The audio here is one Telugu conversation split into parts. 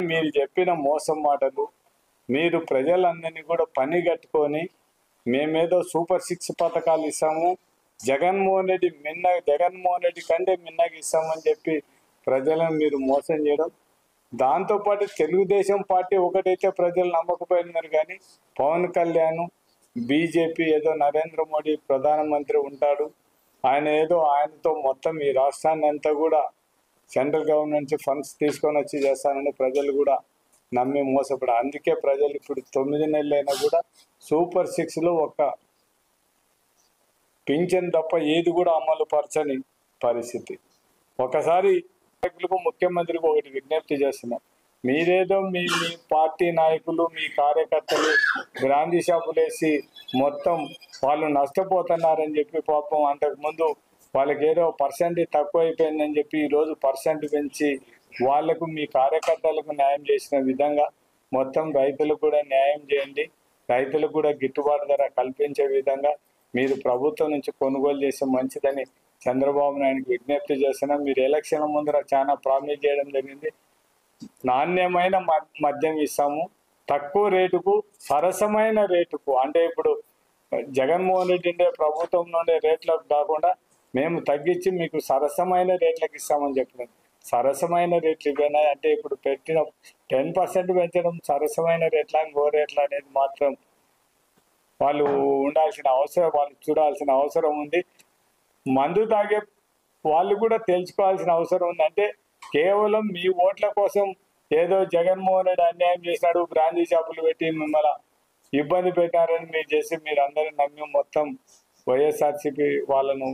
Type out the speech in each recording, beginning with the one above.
మీరు చెప్పిన మోసం మాటలు, మీరు ప్రజలందరినీ కూడా పని కట్టుకొని మేమేదో సూపర్ 6 పథకాలు ఇస్తాము, జగన్మోహన్ రెడ్డి కంటే మిన్నగా ఇస్తామని చెప్పి ప్రజలను మీరు మోసం చేయడం. దాంతోపాటు తెలుగుదేశం పార్టీ ఒకటైతే ప్రజలు నమ్మకపోయినారు, కానీ పవన్ కళ్యాణ్ బీజేపీ ఏదో నరేంద్ర మోడీ ప్రధానమంత్రి ఉంటాడు, ఆయనతో మొత్తం ఈ రాష్ట్రాన్ని అంతా కూడా సెంట్రల్ గవర్నమెంట్ నుంచి ఫండ్స్ తీసుకొని వచ్చి చేస్తానని ప్రజలు కూడా నమ్మి మోసపడ. అందుకే ప్రజలు ఇప్పుడు 9 నెలలైనా కూడా సూపర్ 6లో ఒక్క పింఛన్ తప్ప ఏది కూడా అమలు పరచని పరిస్థితి. ఒకసారి నాయకులకు, ముఖ్యమంత్రికి ఒకటి విజ్ఞప్తి చేస్తున్నాం. మీరేదో మీ పార్టీ నాయకులు, మీ కార్యకర్తలు బ్రాందీ షాపులు వేసి మొత్తం వాళ్ళు నష్టపోతున్నారని చెప్పి, పాపం అంతకుముందు వాళ్ళకి ఏదో పర్సెంట్ తక్కువ అయిపోయిందని చెప్పి ఈరోజు పర్సెంట్ పెంచి వాళ్లకు, మీ కార్యకర్తలకు న్యాయం చేసిన విధంగా మొత్తం రైతులకు కూడా న్యాయం చేయండి. రైతులకు కూడా గిట్టుబాటు ధర కల్పించే విధంగా మీరు ప్రభుత్వం నుంచి కొనుగోలు చేస్తే మంచిదని చంద్రబాబు నాయుడుకి విజ్ఞప్తి చేస్తున్నాం. మీరు ఎలక్షన్ల ముందర చాలా ప్రామిస్ చేయడం జరిగింది. నాణ్యమైన మద్యం ఇస్తాము, తక్కువ రేటుకు, సరసమైన రేటుకు. అంటే ఇప్పుడు జగన్మోహన్ రెడ్డి ఉండే ప్రభుత్వం నుండే రేట్లకు కాకుండా మేము తగ్గించి మీకు సరసమైన రేట్లకు ఇస్తామని చెప్పినాం. సరసమైన రేట్లు ఇవేనా అంటే ఇప్పుడు పెట్టిన 10% పెంచడం సరసమైన రేట్ల, ఇంకో రేట్ల అనేది మాత్రం వాళ్ళు ఉండాల్సిన అవసరం, వాళ్ళు చూడాల్సిన అవసరం ఉంది. మందు తాగే వాళ్ళు కూడా తెలుసుకోవాల్సిన అవసరం ఉంది. అంటే కేవలం మీ ఓట్ల కోసం ఏదో జగన్మోహన్ రెడ్డి అన్యాయం చేసినాడు, బ్రాందీ షాపులు పెట్టి మిమ్మల్ని ఇబ్బంది పెట్టారని మీరు చేసి మీరు అందరూ నమ్మి మొత్తం వైఎస్ఆర్సీపీ వాళ్ళను,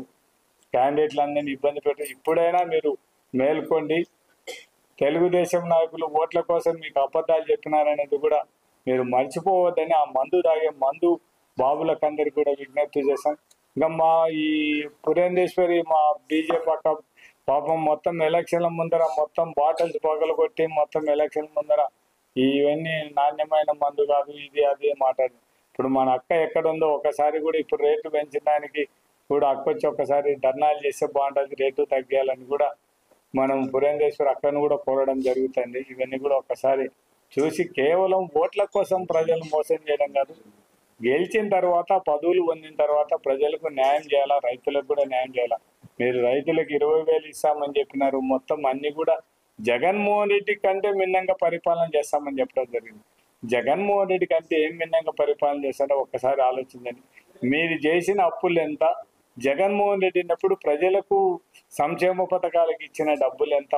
క్యాండిడేట్లందరినీ ఇబ్బంది పెట్టారు. ఇప్పుడైనా మీరు మేల్కోండి. తెలుగుదేశం నాయకులు ఓట్ల కోసం మీకు అబద్ధాలు చెప్పినారనేది కూడా మీరు మర్చిపోవద్దని ఆ మందు బాబులకందరికి కూడా విజ్ఞప్తి చేశాం. ఇంకా మా ఈ పురేందేశ్వరి, మా బీజేపీ అక్క పాపం మొత్తం ఎలక్షన్ల ముందర మొత్తం బాటిల్స్ పగలగొట్టి మొత్తం ఎలక్షన్ల ముందర ఇవన్నీ నాణ్యమైన మందు కాదు, ఇది అదే మాట్లాడి. ఇప్పుడు మన అక్క ఎక్కడుందో ఒకసారి కూడా ఇప్పుడు రేటు పెంచడానికి కూడా అక్క వచ్చి ఒకసారి ధర్నాలు చేస్తే బాగుంటుంది, రేటు తగ్గాలని కూడా మనం పురేందేశ్వరి అక్కను కూడా కోరడం జరుగుతుంది. ఇవన్నీ కూడా ఒకసారి చూసి కేవలం ఓట్ల కోసం ప్రజలు మోసం చేయడం కాదు, గెలిచిన తర్వాత పదవులు పొందిన తర్వాత ప్రజలకు న్యాయం చేయాలా, రైతులకు కూడా న్యాయం చేయాలా. మీరు రైతులకు 20,000 ఇస్తామని చెప్పినారు, మొత్తం అన్ని కూడా జగన్మోహన్ రెడ్డి కంటే మిన్నంగా పరిపాలన చేస్తామని చెప్పడం జరిగింది. జగన్మోహన్ రెడ్డి కంటే ఏం మిన్నంగా పరిపాలన చేస్తారో ఒక్కసారి ఆలోచించండి. మీరు చేసిన అప్పులు ఎంత, జగన్మోహన్ రెడ్డి ఉన్నప్పుడు ప్రజలకు సంక్షేమ పథకాలకు ఇచ్చిన డబ్బులు ఎంత,